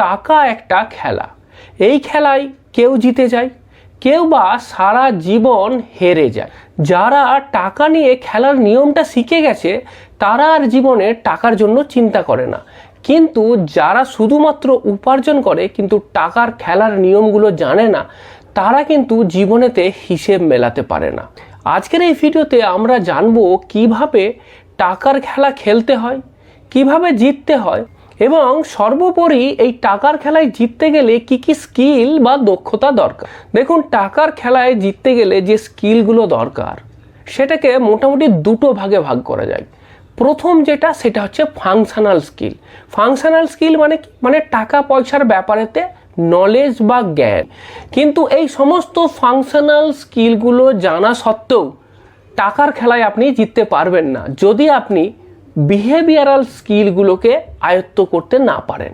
টাকা একটা খেলা। এই খেলায় কেউ জিতে যায়, কেউ বা সারা জীবন হেরে যায়। যারা টাকা নিয়ে খেলার নিয়মটা শিখে গেছে তারা আর জীবনে টাকার জন্য চিন্তা করে না, কিন্তু যারা শুধুমাত্র উপার্জন করে কিন্তু টাকার খেলার নিয়মগুলো জানে না, তারা কিন্তু জীবনেতে হিসেব মেলাতে পারে না। আজকের এই ভিডিওতে আমরা জানবো কিভাবে টাকার খেলা খেলতে হয়, কিভাবে জিততে হয়, এবং সর্বোপরি এই টাকার খেলায় জিততে গেলে কি কি স্কিল বা দক্ষতা দরকার। দেখুন, টাকার খেলায় জিততে গেলে যে স্কিলগুলো দরকার সেটাকে মোটামুটি দুটো ভাগে ভাগ করা যায়। প্রথম যেটা, সেটা হচ্ছে ফাংশনাল স্কিল। ফাংশনাল স্কিল মানে কি? মানে টাকা পয়সার ব্যাপারেতে নলেজ বা জ্ঞান। কিন্তু এই সমস্ত ফাংশনাল স্কিলগুলো জানা সত্ত্বেও টাকার খেলায় আপনি জিততে পারবেন না যদি আপনি বিহেভিয়ারাল স্কিলগুলোকে আয়ত্ত করতে না পারেন।